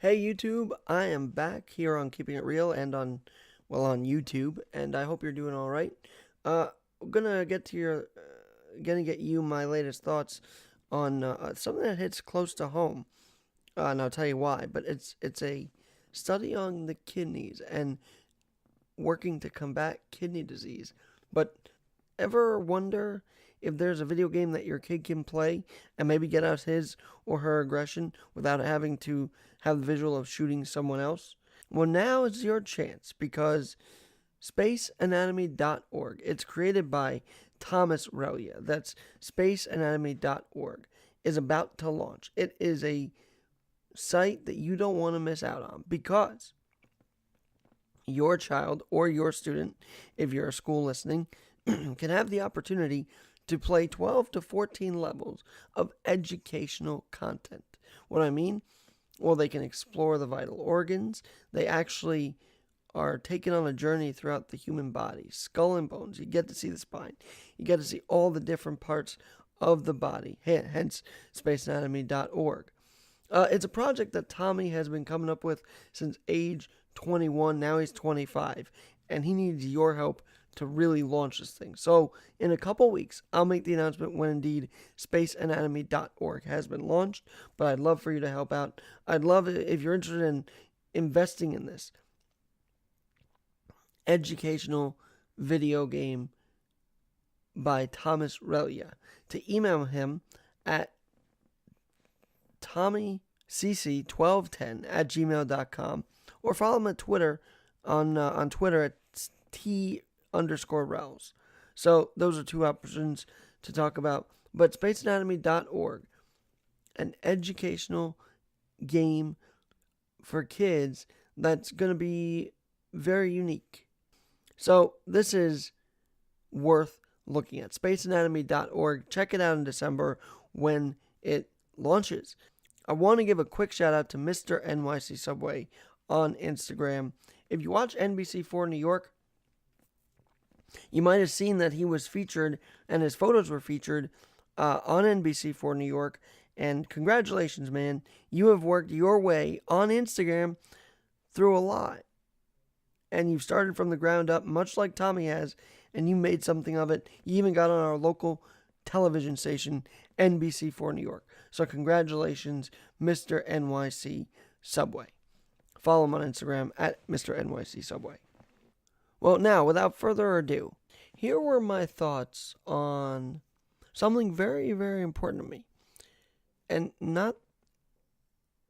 Hey YouTube, I am back here on Keeping It Real and on YouTube, and I hope you're doing all right. I'm gonna get you my latest thoughts on something that hits close to home, and I'll tell you why. But it's a study on the kidneys and working to combat kidney disease. But ever wonder if there's a video game that your kid can play and maybe get out his or her aggression without having to have the visual of shooting someone else? Well, now is your chance because SpaceAnatomy.org, it's created by Thomas Relia. That's SpaceAnatomy.org, is about to launch. It is a site that you don't want to miss out on because your child or your student, if you're a school listening, can have the opportunity to play 12 to 14 levels of educational content. What I mean? Well, they can explore the vital organs. They actually are taken on a journey throughout the human body, skull and bones. You get to see the spine. You get to see all the different parts of the body, hence SpaceAnatomy.org. It's a project that Tommy has been coming up with since age 21. Now he's 25, and he needs your help to really launch this thing. So in a couple weeks, I'll make the announcement when indeed SpaceAnatomy.org has been launched, but I'd love for you to help out. I'd love it if you're interested in investing in this educational video game by Thomas Relia, to email him at tommycc1210@gmail.com or follow him at Twitter on Twitter at T_Rels. So those are two options to talk about. But SpaceAnatomy.org, an educational game for kids that's going to be very unique. So this is worth looking at. SpaceAnatomy.org. Check it out in December when it launches. I want to give a quick shout out to Mr. NYC Subway on Instagram. If you watch NBC4 New York, you might have seen that he was featured and his photos were featured on NBC4 New York. And congratulations, man. You have worked your way on Instagram through a lot. And you've started from the ground up, much like Tommy has, and you made something of it. You even got on our local television station, NBC4 New York. So congratulations, Mr. NYC Subway. Follow him on Instagram at Mr. NYC Subway. Well, now, without further ado, here were my thoughts on something very, very important to me. And not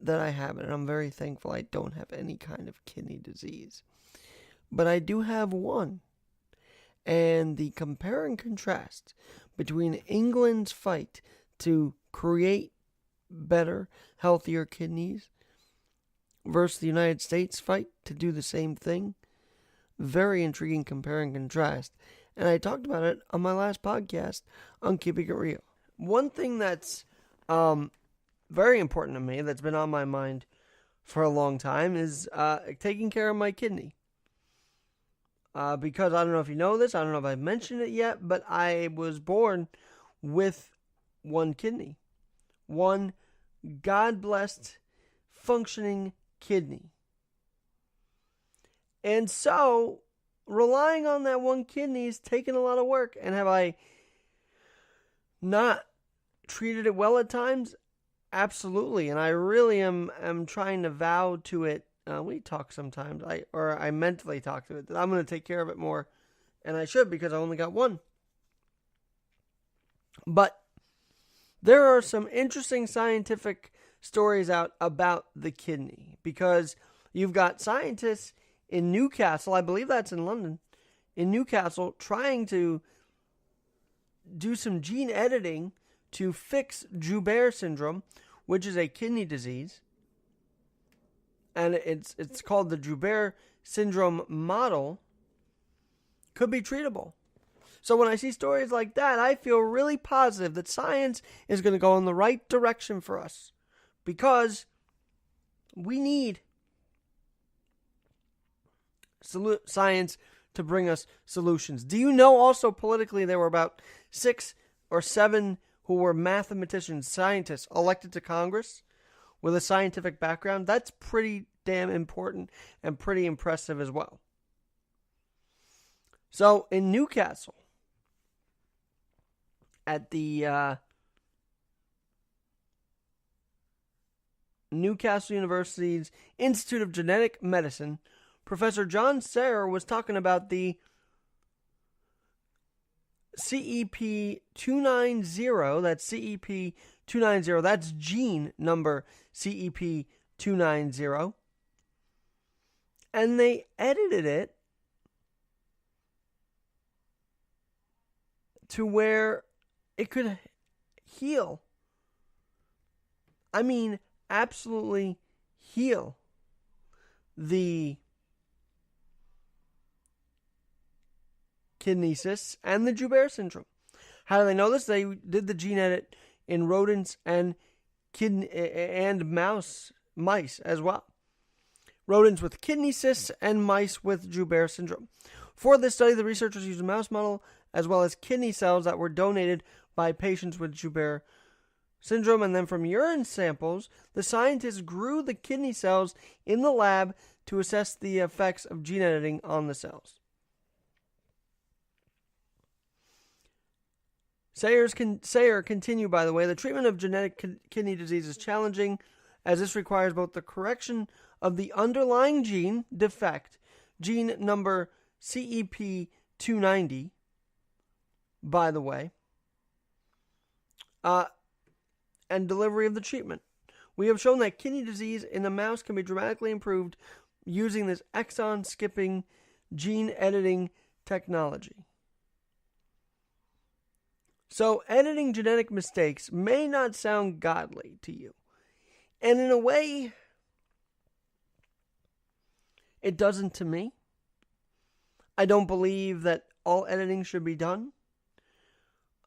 that I have it, and I'm very thankful I don't have any kind of kidney disease. But I do have one. And the compare and contrast between England's fight to create better, healthier kidneys versus the United States' fight to do the same thing. Very intriguing compare and contrast. And I talked about it on my last podcast on Keeping It Real. One thing that's very important to me, that's been on my mind for a long time, is taking care of my kidney. Because I don't know if you know this, I don't know if I've mentioned it yet, but I was born with one kidney. One God-blessed, functioning kidney. And so, relying on that one kidney is taking a lot of work. And have I not treated it well at times? Absolutely. And I really am trying to vow to it. We talk sometimes, I mentally talk to it, that I'm going to take care of it more. And I should, because I only got one. But there are some interesting scientific stories out about the kidney. Because you've got scientists in Newcastle, I believe that's in London, in Newcastle, trying to do some gene editing to fix Joubert syndrome, which is a kidney disease. And it's called the Joubert syndrome model, could be treatable. So when I see stories like that, I feel really positive that science is going to go in the right direction for us. Because we need science to bring us solutions. Do you know also politically there were about 6 or 7 who were mathematicians, scientists elected to Congress with a scientific background, that's pretty damn important and pretty impressive as well. So in Newcastle, at the Newcastle University's Institute of Genetic Medicine, Professor John Sayer was talking about the CEP290, that's CEP290, that's gene number CEP290, and they edited it to where it could heal. I mean, absolutely heal the kidney cysts and the Joubert syndrome. How do they know this? They did the gene edit in rodents and mice as well. Rodents with kidney cysts and mice with Joubert syndrome. For this study, the researchers used a mouse model as well as kidney cells that were donated by patients with Joubert syndrome, and then from urine samples, the scientists grew the kidney cells in the lab to assess the effects of gene editing on the cells. Sayer continued, by the way, the treatment of genetic kidney disease is challenging, as this requires both the correction of the underlying gene defect, gene number CEP290, by the way, and delivery of the treatment. We have shown that kidney disease in a mouse can be dramatically improved using this exon-skipping gene editing technology. So, editing genetic mistakes may not sound godly to you. And in a way, it doesn't to me. I don't believe that all editing should be done.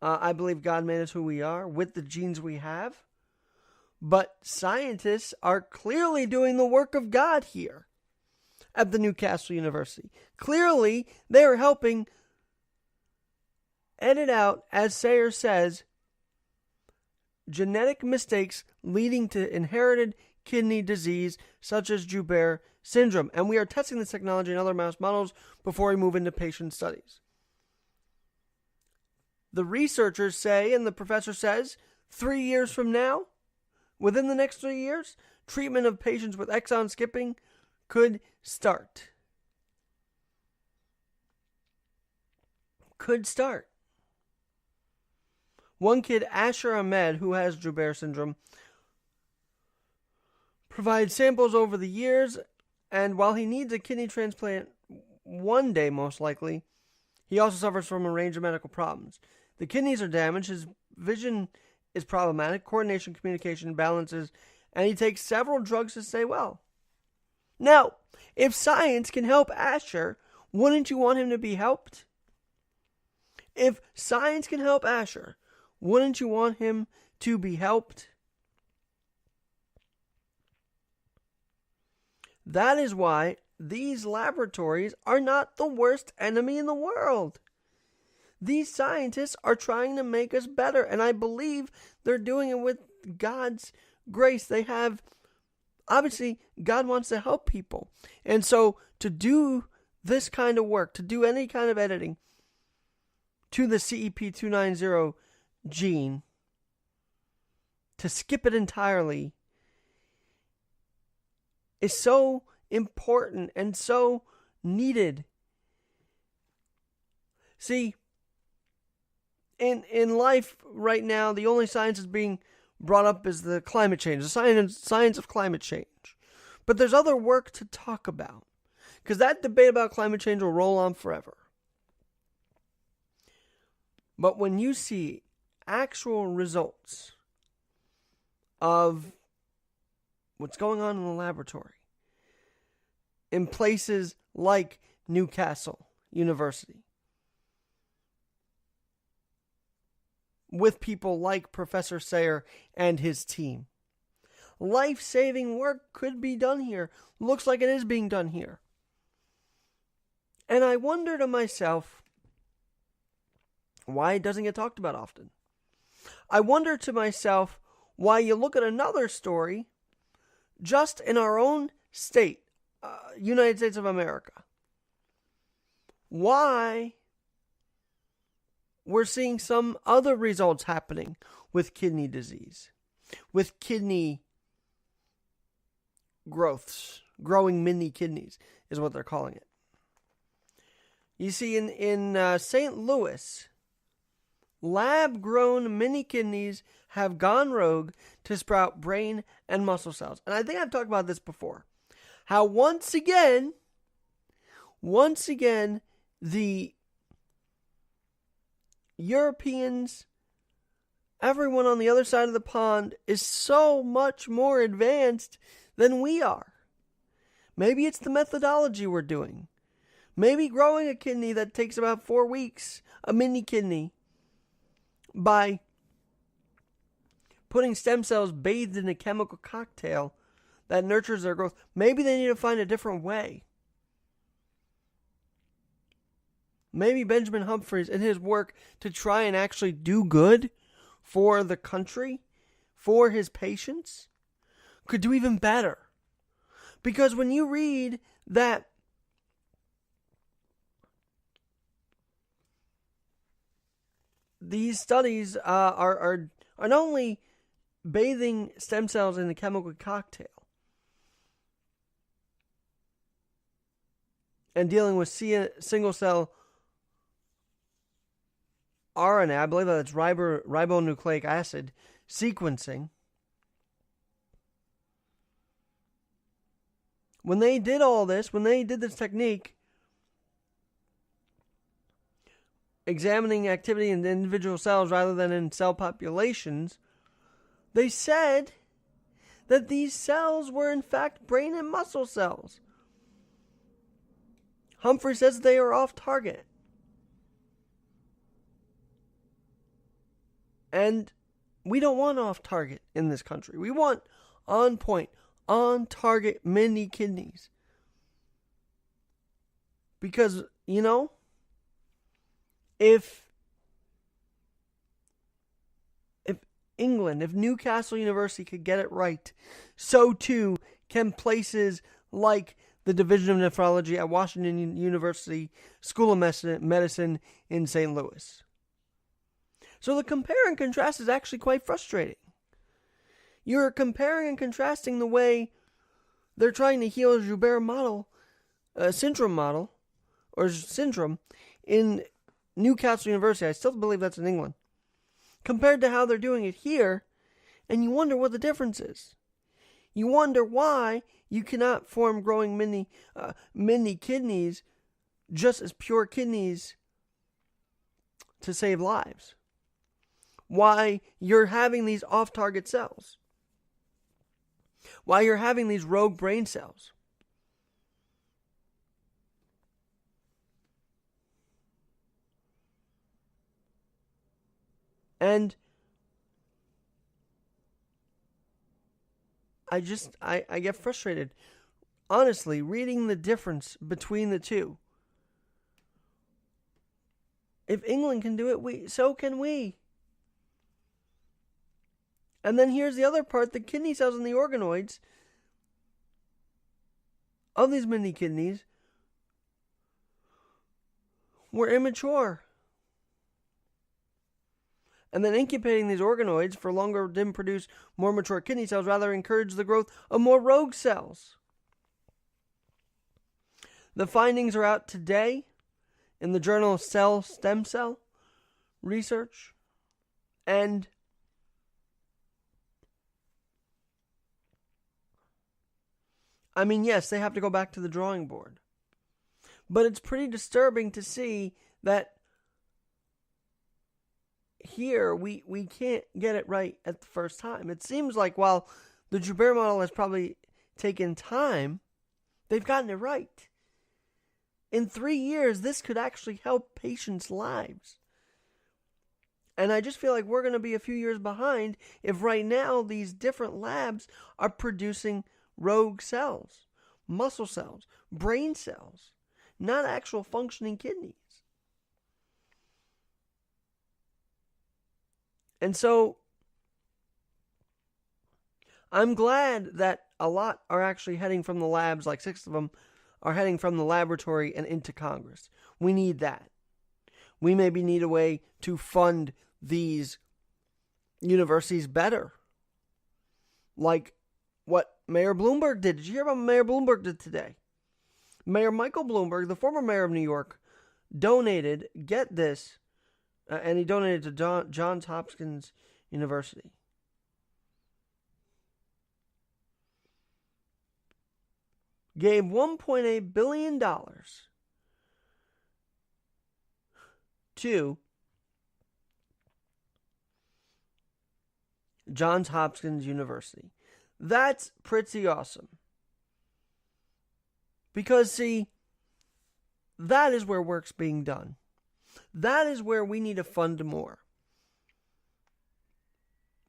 I believe God made us who we are with the genes we have. But scientists are clearly doing the work of God here at the Newcastle University. Clearly, they are helping edit out, as Sayer says, genetic mistakes leading to inherited kidney disease such as Joubert syndrome. And we are testing this technology in other mouse models before we move into patient studies. The researchers say, and the professor says, 3 years from now, within the next 3 years, treatment of patients with exon skipping could start. Could start. One kid, Asher Ahmed, who has Joubert syndrome, provides samples over the years, and while he needs a kidney transplant one day, most likely, he also suffers from a range of medical problems. The kidneys are damaged, his vision is problematic, coordination, communication, balances, and he takes several drugs to stay well. Now, if science can help Asher, wouldn't you want him to be helped? If science can help Asher, wouldn't you want him to be helped? That is why these laboratories are not the worst enemy in the world. These scientists are trying to make us better, and I believe they're doing it with God's grace. They have, obviously, God wants to help people. And so to do this kind of work, to do any kind of editing to the CEP290 gene, to skip it entirely, is so important and so needed. See, in life right now, the only science that's being brought up is the climate change, the science of climate change. But there's other work to talk about, because that debate about climate change will roll on forever. But when you see actual results of what's going on in the laboratory in places like Newcastle University, with people like Professor Sayer and his team, life-saving work could be done here. Looks like it is being done here. And I wonder to myself why it doesn't get talked about often. I wonder to myself why you look at another story just in our own state, United States of America, why we're seeing some other results happening with kidney disease, with kidney growths, growing mini kidneys is what they're calling it. You see, in St. Louis, lab-grown mini kidneys have gone rogue to sprout brain and muscle cells. And I think I've talked about this before. How once again, the Europeans, everyone on the other side of the pond is so much more advanced than we are. Maybe it's the methodology we're doing. Maybe growing a kidney that takes about 4 weeks, a mini kidney, by putting stem cells bathed in a chemical cocktail that nurtures their growth. Maybe they need to find a different way. Maybe Benjamin Humphreys, in his work to try and actually do good for the country, for his patients, could do even better. Because when you read that these studies are not only bathing stem cells in a chemical cocktail and dealing with single-cell RNA, I believe that's ribonucleic acid sequencing. When they did all this, when they did this technique, examining activity in individual cells rather than in cell populations, they said that these cells were in fact brain and muscle cells. Humphrey says they are off target. And we don't want off target in this country. We want on point, on target mini kidneys. Because, if England, if Newcastle University could get it right, so too can places like the Division of Nephrology at Washington University School of Medicine in St. Louis. So the compare and contrast is actually quite frustrating. You're comparing and contrasting the way they're trying to heal a Joubert syndrome in Newcastle University. I still believe that's in England. Compared to how they're doing it here, and you wonder what the difference is. You wonder why you cannot form growing mini kidneys just as pure kidneys to save lives. Why you're having these off-target cells. Why you're having these rogue brain cells. And I get frustrated, honestly, reading the difference between the two. If England can do it, so can we. And then here's the other part, the kidney cells and the organoids of these mini kidneys were immature. And then incubating these organoids for longer didn't produce more mature kidney cells, rather encouraged the growth of more rogue cells. The findings are out today in the journal Cell Stem Cell Research. And I mean, yes, they have to go back to the drawing board. But it's pretty disturbing to see that here we can't get it right at the first time. It seems like while the Joubert model has probably taken time, they've gotten it right. In 3 years, this could actually help patients' lives. And I just feel like we're going to be a few years behind if right now these different labs are producing rogue cells, muscle cells, brain cells, not actual functioning kidneys. And so I'm glad that a lot are actually heading from the labs, like 6 of them are heading from the laboratory and into Congress. We need that. We maybe need a way to fund these universities better. Like what Mayor Bloomberg did. Did you hear about what Mayor Bloomberg did today? Mayor Michael Bloomberg, the former mayor of New York, donated, get this, and he donated to Johns Hopkins University. Gave $1.8 billion to Johns Hopkins University. That's pretty awesome. Because, see, that is where work's being done. That is where we need to fund more.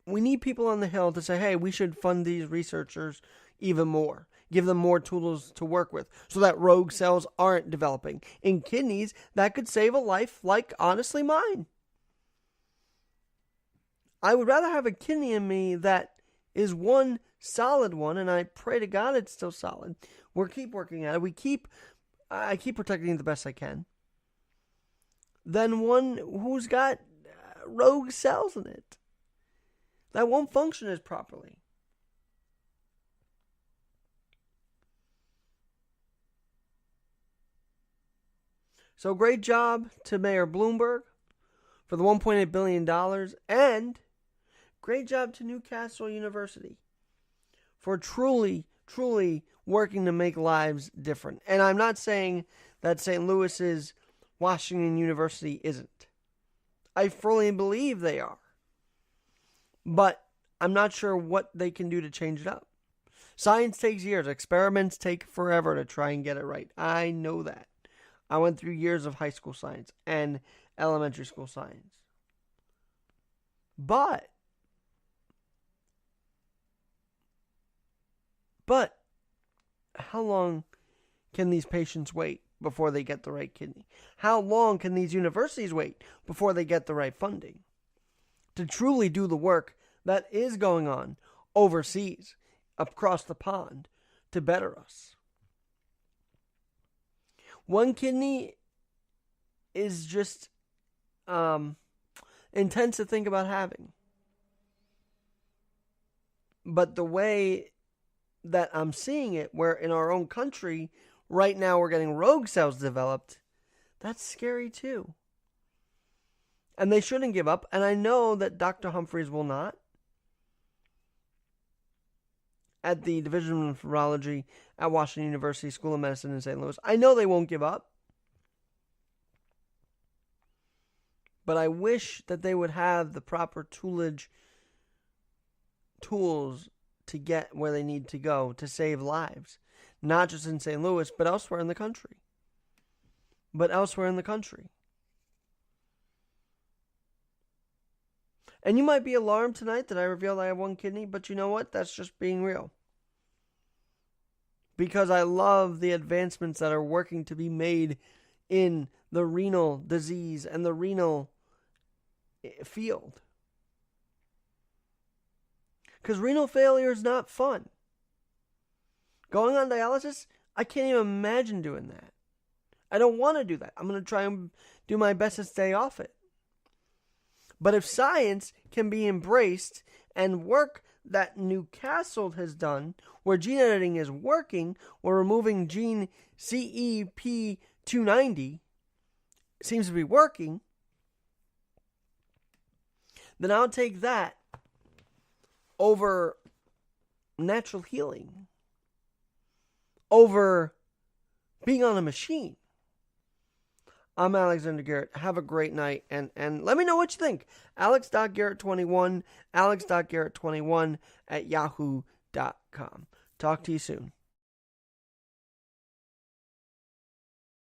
We need people on the Hill to say, hey, we should fund these researchers even more. Give them more tools to work with so that rogue cells aren't developing. In kidneys, that could save a life like, honestly, mine. I would rather have a kidney in me that is one solid one, and I pray to God it's still solid. We'll keep working at it. I keep protecting it the best I can. Than one who's got rogue cells in it that won't function as properly. So great job to Mayor Bloomberg for the $1.8 billion, and great job to Newcastle University for truly working to make lives different. And I'm not saying that St. Louis's Washington University isn't. I fully believe they are. But I'm not sure what they can do to change it up. Science takes years. Experiments take forever to try and get it right. I know that. I went through years of high school science and elementary school science. But how long can these patients wait before they get the right kidney? How long can these universities wait before they get the right funding to truly do the work that is going on overseas, across the pond, to better us? One kidney is just intense to think about having. But the way that I'm seeing it, where in our own country, right now we're getting rogue cells developed, that's scary too. And they shouldn't give up, and I know that Dr. Humphreys will not. At the Division of Nephrology at Washington University School of Medicine in St. Louis. I know they won't give up. But I wish that they would have the proper tools to get where they need to go to save lives. Not just in St. Louis, but elsewhere in the country. And you might be alarmed tonight that I revealed I have one kidney, but you know what? That's just being real. Because I love the advancements that are working to be made in the renal disease and the renal field. Because renal failure is not fun. Going on dialysis, I can't even imagine doing that. I don't want to do that. I'm going to try and do my best to stay off it. But if science can be embraced and work that Newcastle has done, where gene editing is working, where removing gene CEP290 seems to be working, then I'll take that over natural healing, over being on a machine. I'm Alexander Garrett. Have a great night, and let me know what you think. Alex.Garrett21, Alex.Garrett21 at yahoo.com. Talk to you soon.